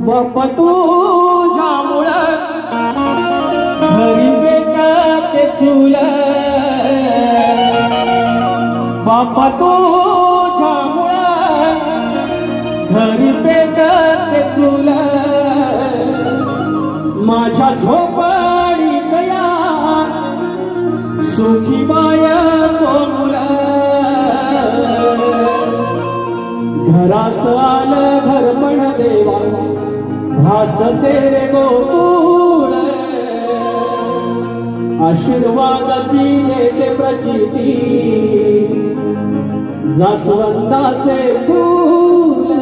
बाप्पा तुझ्यामुळं घरी पेटते चूल, बाप्पा तुझ्यामुळं घरी पेटते चूल, माझ्या झोपडीत या सुखी बाय कोमुल, घरास आलं घरपण देवा भासते रे गोकुळ, आशीर्वादाची देते प्रचिती जास्वंदाचे फूल।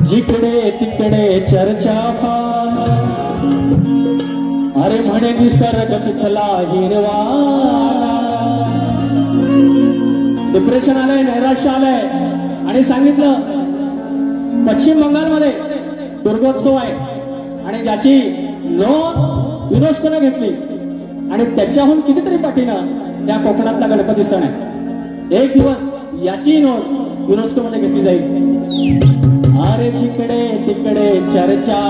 जिकडे तिकडे चर्चा फार, अरे म्हणे निसर्ग तिथला हिरवा, डिप्रेशन आलंय, नैराश्य आलंय आणि सांगितलं पश्चिम बंगालमध्ये दुर्गोत्सव आहे आणि ज्याची नोंद युनेस्कोने घेतली आणि त्याच्याहून कितीतरी पटीनं त्या कोकणातला गणपती सण आहे. एक दिवस याची नोंद युनेस्को मध्ये घेतली जाईल. अरे जिकडे तिकडे चर्चा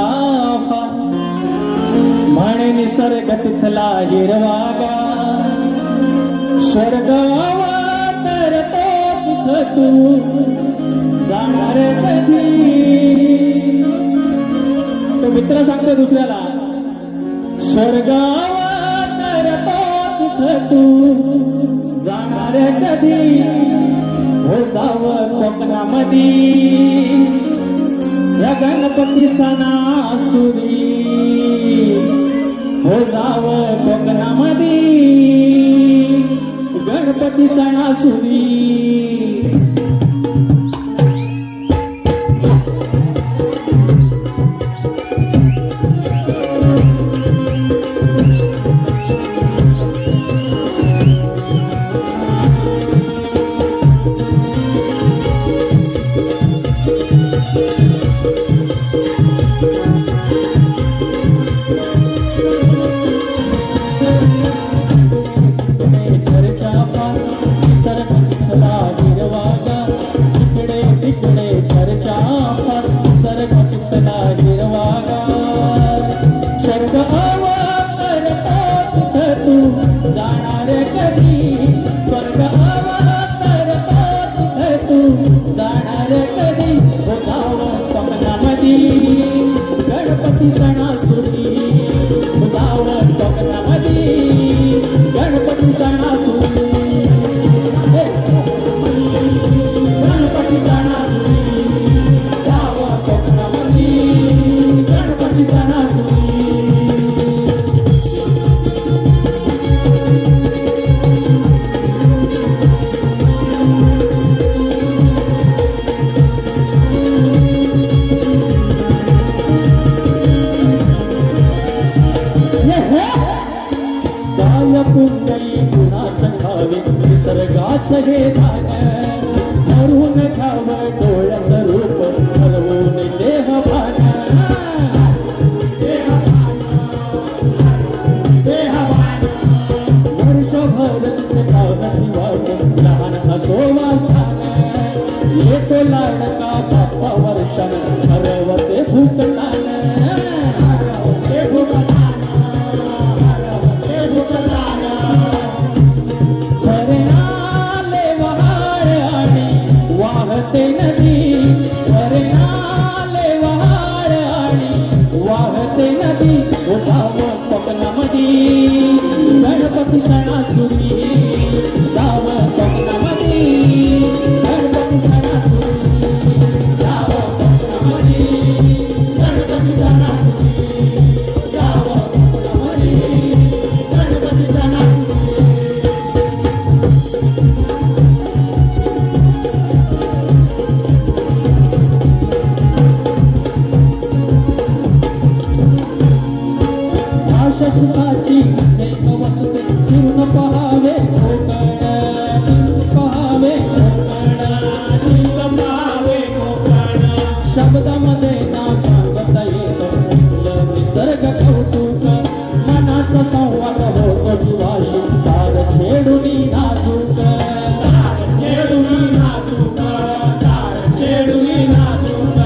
म्हणे निसर्ग तिथला हिरवागा स्वर्ग अवतरतो तिथं तू जाणार कधी. तो मित्र सांगतो दुसऱ्याला स्वर्ग अवतरतो तिथं तू जाणार कधी. हो जावं कोकणामधी या गणपती सणासुदी. हो जावं कोकणामधी गणपती सणासुदी. गणपती सणासुदी जावं कोकणामधी गणपती सणासुदी. गणपती सणासुदी जावं कोकणामधी गणपती सणासुदी. कुंडली गुणा संघावे निसर्गाचं हे दान धरून घ्यावं डोळ्यात रूप हलवून देहभान. वर्षभर खावती वाट लहान असो वासान येतो लाडका बाप्पा वर्षान हरवते भूतकान. वाहते नदी झरणाले वहाड आणि वाहते नदी जावं कोकणामधी गणपती सणासुदी. जावं कोकणामधी गणपती सणासुदी. जावं कोकणामधी गणपती सणासुदी. जावं कोकणामधी गणपती सणासुदी. सुखाची एक वसते फिरून पहावे कोकण पहावे कोकण पहावे कोकण. शब्दामध्ये ना सांगता येतं निसर्ग कौतुक मनाचा संवाद होतो जीवाशी तार छेडुनी नाजूक. तार छेडुनी नाजूक तार छेडुनी नाजूक.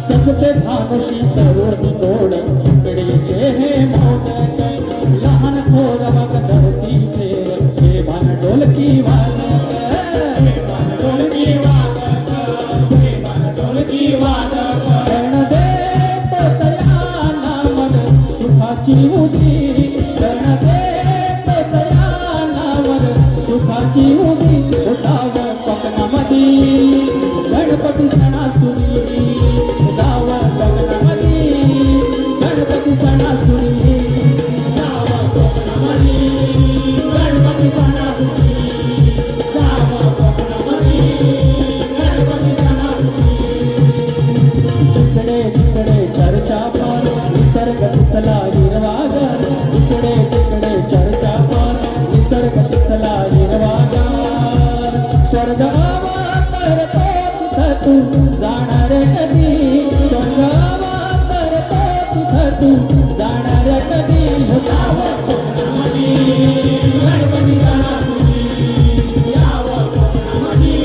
सजते धानुशी तरुणी तोड इकडेचे हे मोदक लहान थोर बघ धरती फेर हे भान ढोलकी वादक. हे भान ढोलकी वादक हे भान ढोलकी वादक. गण देत तयाना मन सुखाची उदी. गण देत तयाना मन सुखाची उदी. जावं कोकणामधी गणपती सणासुदी. जावं कोकणामधी गणपती सणासुदी. जावं कोकणामधी गणपती सणासुदी. जावं कोकणामधी गणपती सणासुदी. जिकडे तिकडे चर्चा पण निसर्ग तिथला हिरवागार. जिकडे तिकडे चर्चा पण निसर्ग तिथला हिरवागार. स्वर्गावर तरतो तिथं तू जाणार कधी स्वर्गावर तरतो तिथं तू जाणार कधी यावं कोकणामध्ये गणपती सणासुदी यावं कोकणामध्ये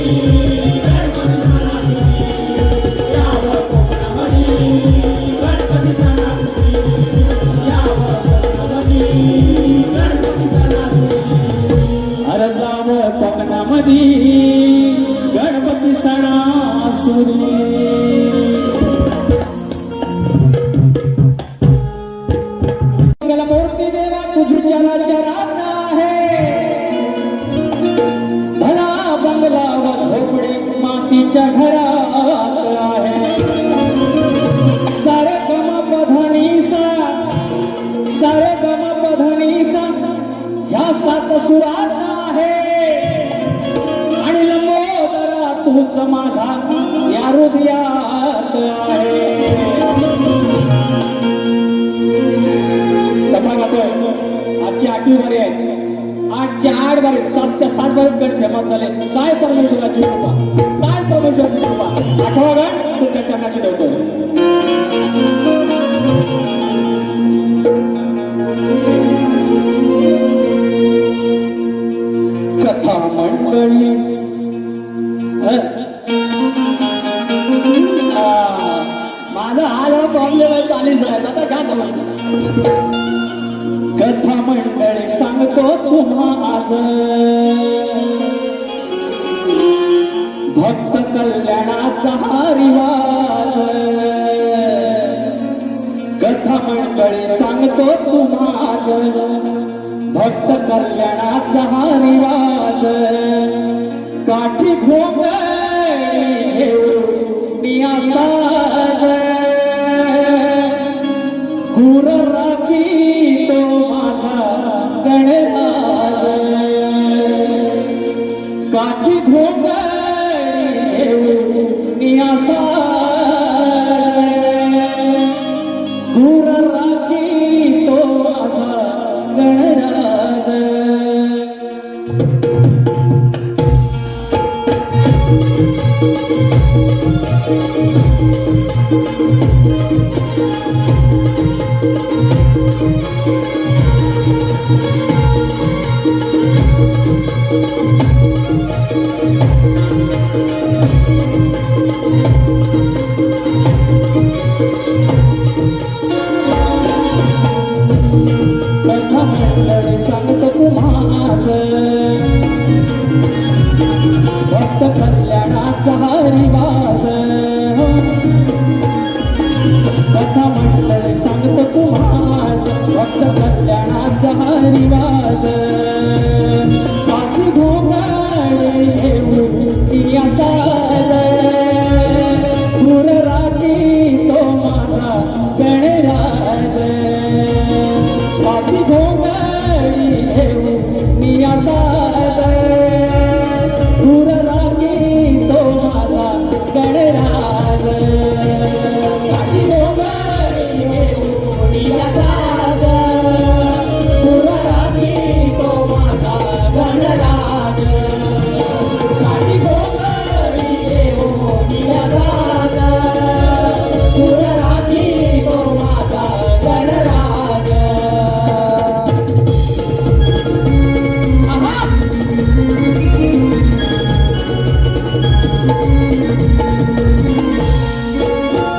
गणपती सणासुदी यावं कोकणामध्ये गणपती सणासुदी यावं कोकणामध्ये गणपती सणासुदी अरे जावं कोकणामध्ये गणपती सणासुदी मूर्ती देवा तुझी चराचरात आहे भला बंगला व झोपडी मातीच्या घरात आहे सारे गम पधनीसा ह्या सात सुरात आहे आणि लंबोदरा तूच माझा या हृदयात आहे आजची 8वी बारी आहे 8च्या 8 बारीत 7च्या 7 बारीत गण फेमस झाले काय परमेश्वराची कृपा काय परमेश्वराची कृपा 8वा गण तुमच्या चरणाशी ठेवतो कथा मंडळी माझा हा जरा प्रॉब्लेम आहे चालीस आहे आता का समजलं कथा मंडळी सांगतो तुम्हा आज भक्त कल्याणाचा हा रिवाज कथा मंडळी सांगतो तुम्हा आज भक्त कल्याणाचा हा रिवाज काठी घोंगडी घेऊन साज गुर राखी तो माझा गणराज काठी घोंगडी घेऊन साज गुर राखी तो माझा गणराज कथा मंडळी सांगतो तुम्हास भक्त कल्याणाचा हा रिवाज कथा मंडळी सांगतो तुम्हास भक्त कल्याणाचा हा रिवाज काठी घोंगडी घेऊन साज गुर राखी तो माझा गणराज काठी घोंगडी घेऊन साज गुर राखी तो माझा गणराज काठी घोंगडी घेऊन साज गुर राखी तो माझा गणराज काठी घोंगडी घेऊन साज गुर राखी तो माझा गणराज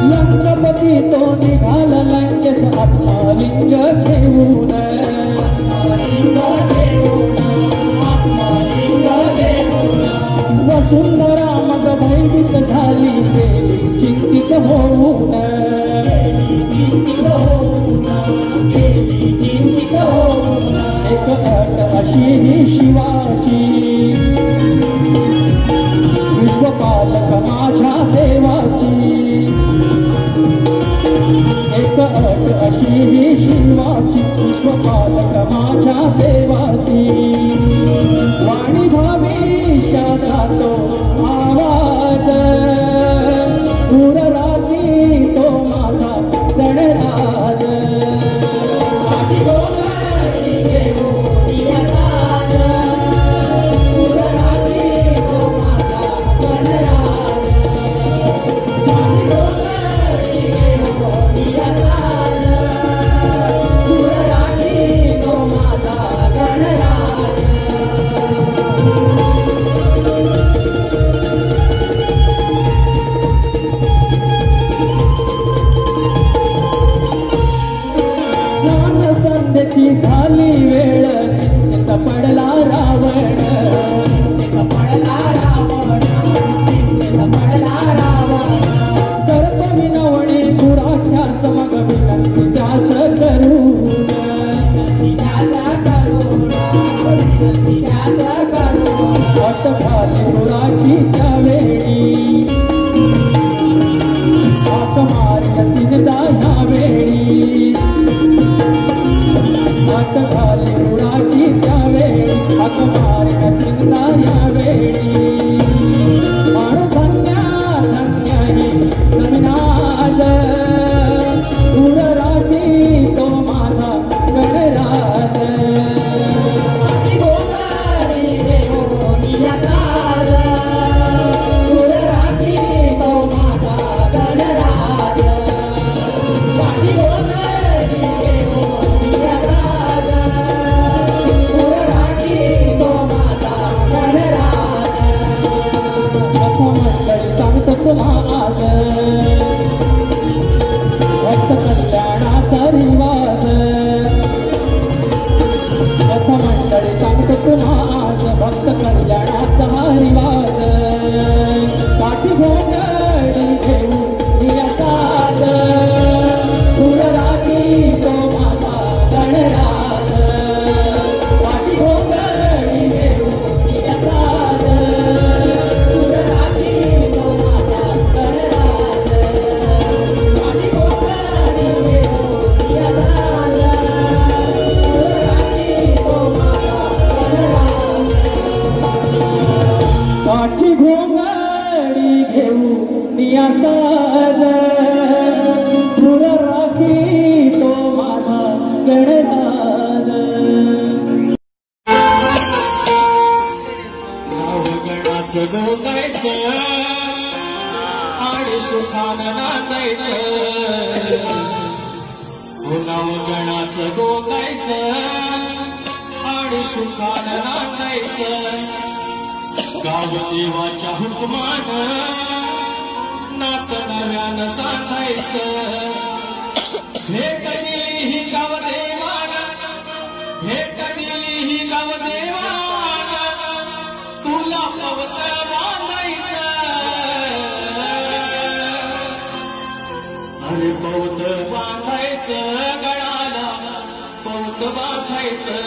लंकपती तो निघाला लंकेस आत्मलिंग घेऊन वसुंधरा मग भयभीत झाली गेली चिंतित होऊन एक अट अशी ही शिवाची विश्वपालक माझ्या देवाची एक अट अशी ही शिवाची विश्वपालक माझ्या देवाची वाणी भविष्याचा तो आवाज गुर राखी तो माझा गणराज काठी घोंगडी घेऊन साज गुर राखी तो माझा आट घाली गुराची त्यावेळी हाक मारिन तीनदा ह्या वेळी आट घाली गुराची त्यावेळी हाक मारिन तीनदा ह्या वेळी आणि धन्य धन्य ही नवीनाज दूर राखी तो माझा गणराज आज भक्त कल्याणाचा रिवाज रथ मंडळी सांगतो तुला आज भक्त कल्याणाचा रिवाज काठी घोंगडी घेऊ नियसाज दूर राखी तो माझा गणराज काठी घोंगडी घेऊ नियसाज दूर राखी तो माझा गणराज काठी घोंगडी घेऊ नियसाज दूर राखी तो माझा गणराज काठी घोंगडी घेऊ नियसाज दूर राखी तो माझा गणराज नावगणाचं गोगायचं आणि सुखानं नांदायचं नावगणाचं गोगायचं आणि सुखानं नांदायचं गावदेवाच्या हुकमानं नातं नव्यानं सांगायचं भेट दिली ही गावदेवानं भेट दिली ही गावदेवानं तुला पवत बांधायचं अरे पवत बांधायचं गळाला पवत बांधायचं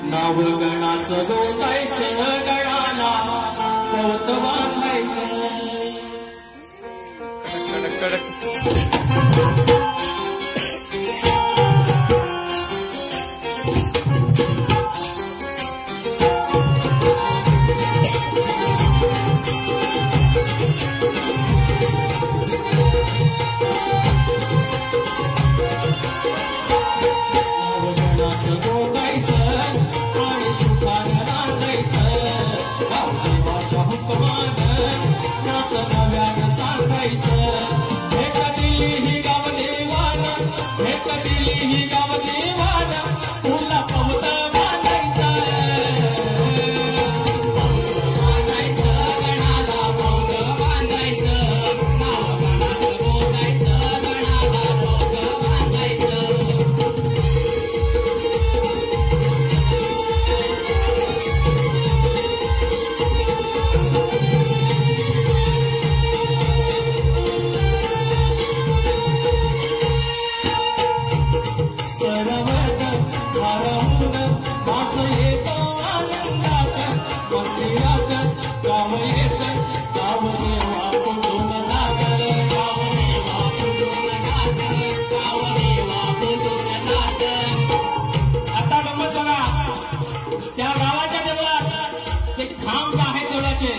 नाव गणाचं गोतायचं गळाला पवत बांधायचं कडक कडक त्या गावाच्या देवळात ते खांब आहेत देवळाचे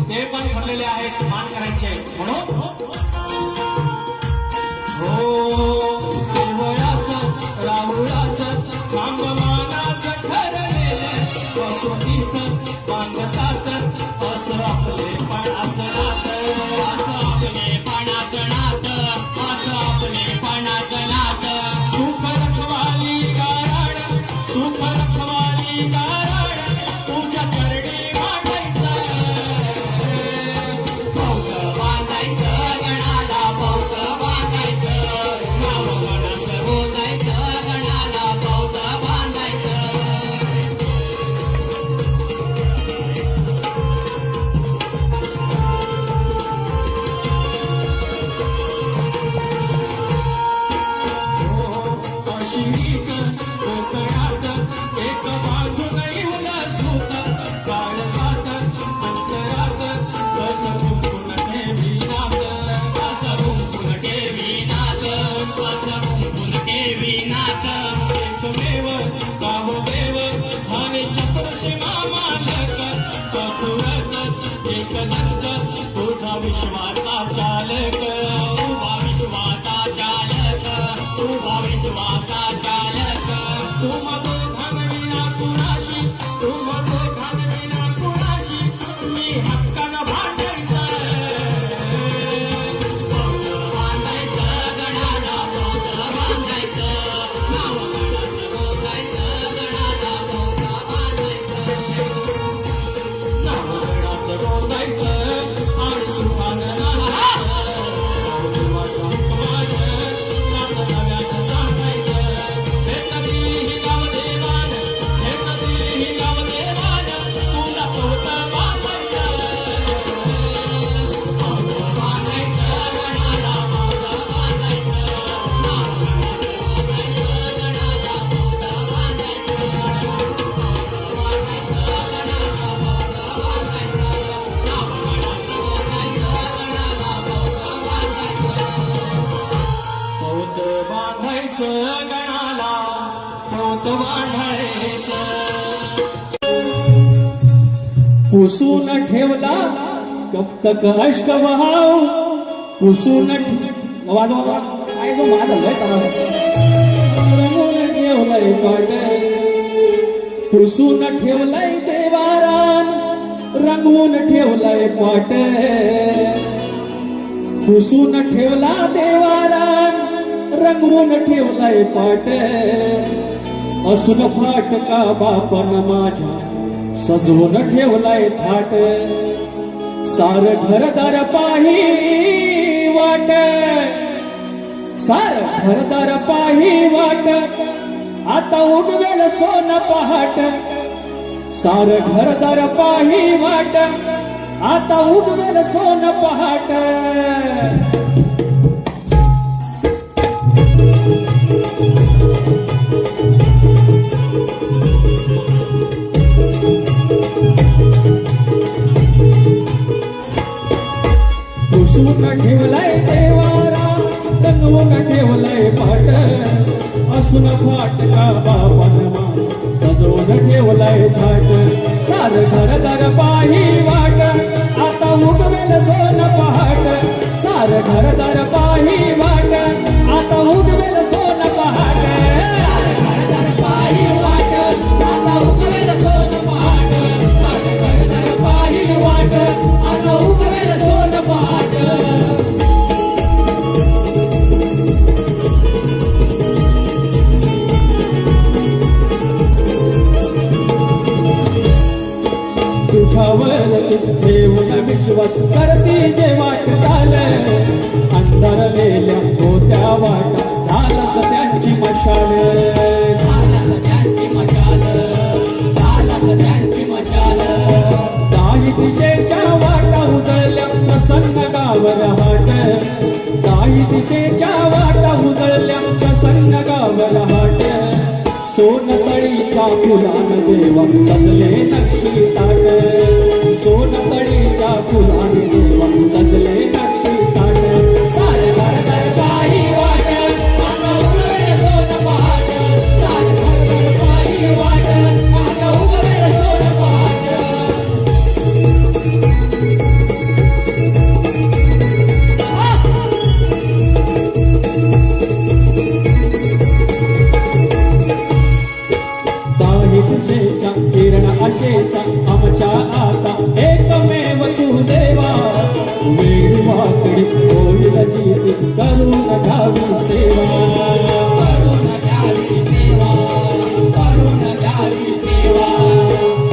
ते पण ठरलेले आहेत मानकरांचे म्हणून हो देवळाचं राहुळाचं खांब मानाचं ठरलेलं बसवतीत बांधतात असं आपले पणाचं नातं असं आपले पणाचं नातं असं आपले पणाचं नातं सुख रखवाली गाराड सुख रखवाली गाराड तुझ्या करडी वाटायचं पवत बांधायचं गणा एकनंद तुझा विश्वाचा चालक तुझा विश्वाचा चालक तुझा विश्वाचा चालक तुम तो घनविना कुणाशी तुम तो घनविना कुणाशी मी हक्कानं भांडायचं बांधायचं गणाला बांधायचं नाव गणास बोलायचं गणाला बांधायचं नाव गणास बोलायचं आणि सुखानं गणाला पोत बांधायचं पुसून ठेवला कप्तक अष्ट बहाव पुसून वाजवा काय जो माझा लय रंगून ठेवलंय पाट पुसून ठेवलंय देवारान रंगवून ठेवलंय पाट पुसून ठेवला देवारान रंगवून ठेवलाय पाट असून फाटका बापन माझ्या सजवून ठेवलाय थाट सार घरदार पाही वाट सार घरदार पाही वाट आता उगवेल सोन पहाट सार घरदार पाही वाट आता उगवेल सोन पहाट पुसून ठेवलाय देवारा रंगवून ठेवलाय पाट असून फाटका बापन सजवून ठेवलाय थाट सार घरदार पाही वाट आता उगवेल सोन पहाट सार घरदार पाही वाट आता उगवेल सोन पहाट घरदार पाही वाट आता उगवेल सोन पहाट सार घरदार पाही वाट आता उगवेल सोन पहाट तुझ्यावर ठेवून विश्वास करती जे वाट झालं अंधार मेल्या होत्या वाट झालंच त्यांची मशाल काही दिशेच्या वाटा उजळल्या प्रसन्न गावर हाट काही दिशेच्या वाटा उजळल्या प्रसन्न गावर हाट सोनतळीच्या फुलान देवा सजले नक्षी ताट सोनतळीच्या फुलान देवा सजले नक्षी ताट सारे घरदार पाही वाट आता उगवेल सोन पहाट सारे घरदार पाही वाट आता उगवेल सोन पहाट दिशेच्या किरण अशेचा आमच्या आता एकमेव तू देवा वेळी वाकडी होईल जीत करून घ्यावी सेवा करून घ्यावी सेवा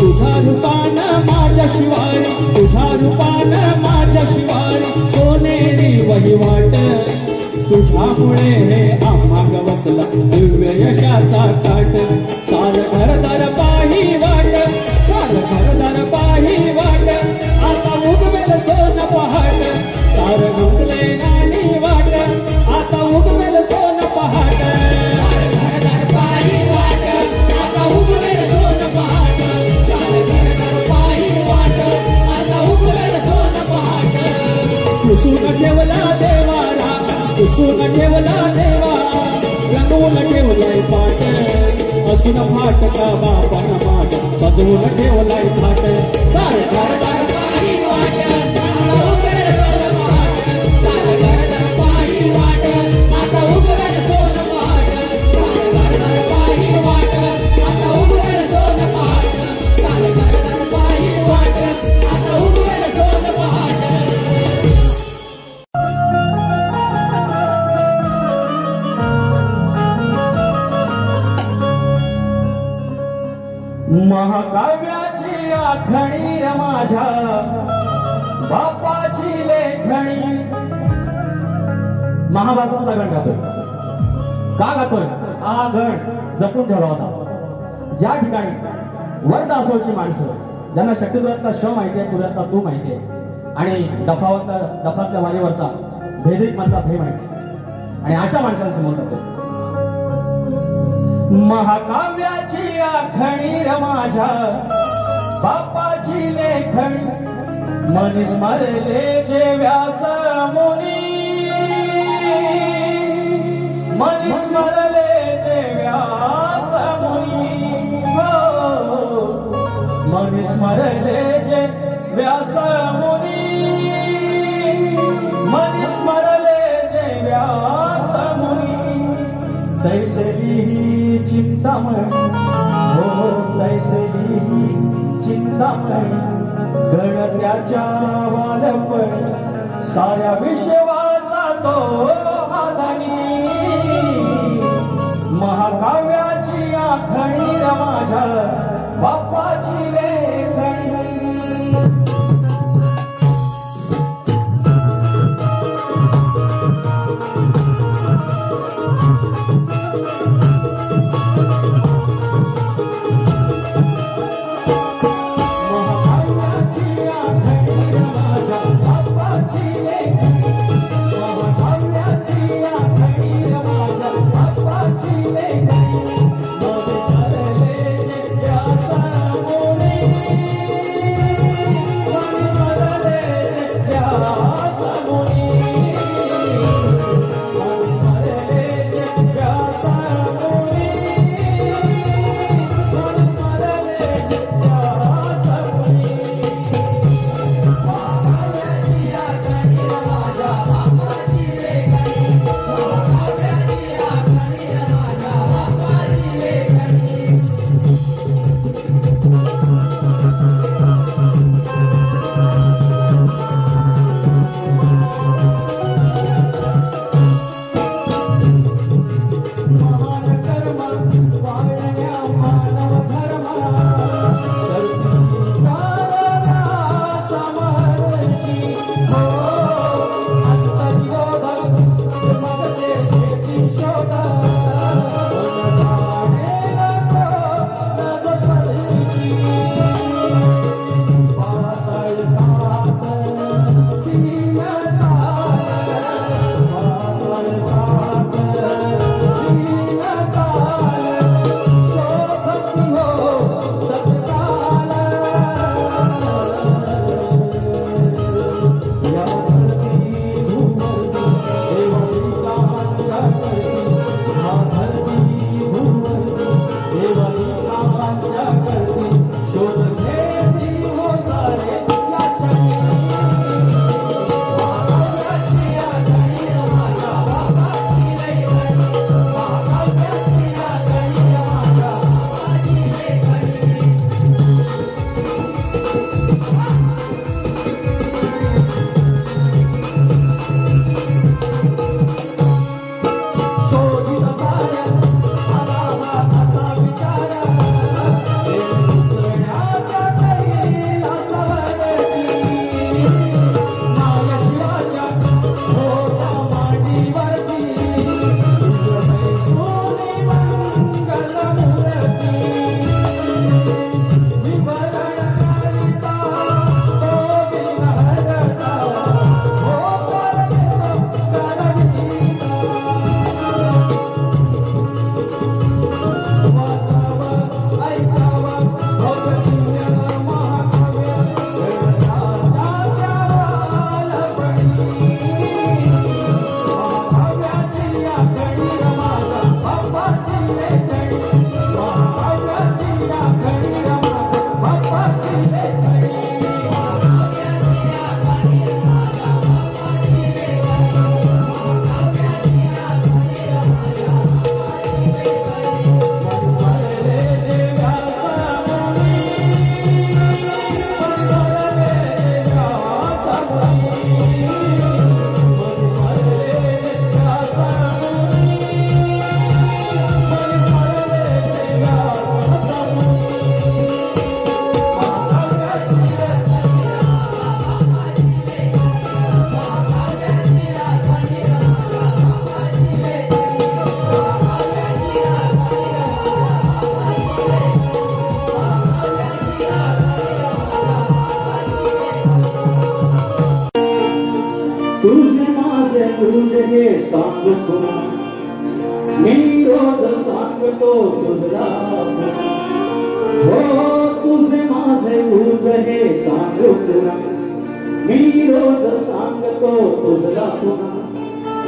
तुझ्या रूपानं माझ्या शिवारी तुझ्या रूपानं माझ्या शिवारी सोनेरी वहिवाट तुझ्यामुळे हे आम्हा वसला दिव्य यशाचा ताट सार घरदार पाही वाट सार घरदार पाही वाट आता उगवेल सोन पहाट सार उगले नानी वाट आता उगवेल सोन पहाट सार घरदार पाही वाट आता उगवेल सोन पहाट सार घरदार पाही वाट आता उगवेल सोन पहाट पुसून ठेवला देवारा पुसून ठेवला देवा रंगवून ठेवलाय पाट असून फाटका बापन माझ्या सजवून ठेवलाय थाट सारे घरदार पाही वाट आखणी र माझ्या बापाची लेखणी. महाभारतातला गण गातोय. का गातोय? हा गण जपून ठेवला होता. ज्या ठिकाणी वर्ध असोची माणसं ज्यांना शक्तिदुरातला श माहिती आहे, तुऱ्यातला तू माहिती आहे, आणि डफातल्या वारीवरचा भेदिक मधला भे माहिती आहे, आणि अशा माणसांसमोर करतो. महाकाव्याची आखणी र माझ्या बापाची लेखणी. मनी स्मरले जे व्यास मुनी. मनी स्मरले जे व्यास मुनी. हो मनी स्मरले जे व्यास मुनी. मनी स्मरले जे व्यास मुनी. तैसे लिही चिंतामणी. हो तैसे लिही चिंतामणी. गणत्याच्या वालपणी साऱ्या विश्वाचा तो माधनी. महाकाव्याची आखणी र माझ्या बापाची लेखणी. सांगू तुला मी रोज सांगतो तुझला हो तुझे माझे तुझ हे सांगू तुला मी रोज सांगतो तुझला पुन्हा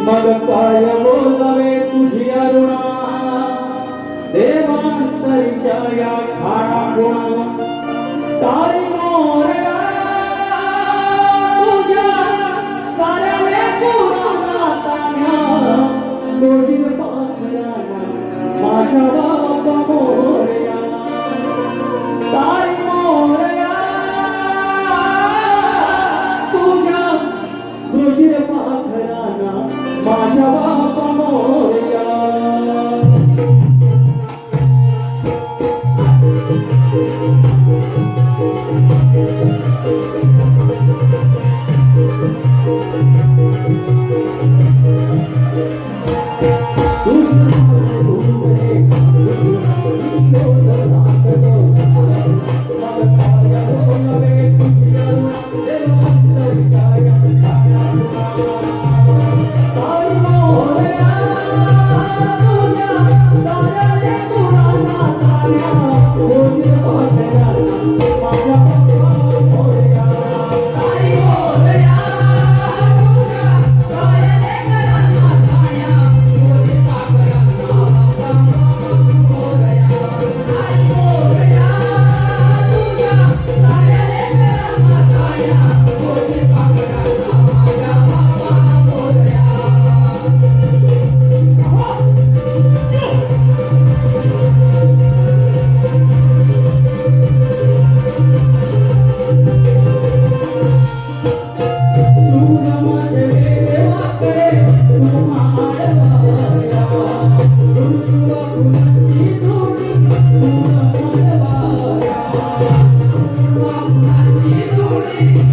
मग काय बोलावे तुझी अरुणा देवांतरीच्या या खाणा गुणा तारी मोरया तुझ्या साऱ्या लेकरांना ताण्या लोळीत पाखरांना माझ्या बापा मोरया तारी मोरया तुझ्या लोळीत पाखरांना माझ्या बापा मोरया Thank you.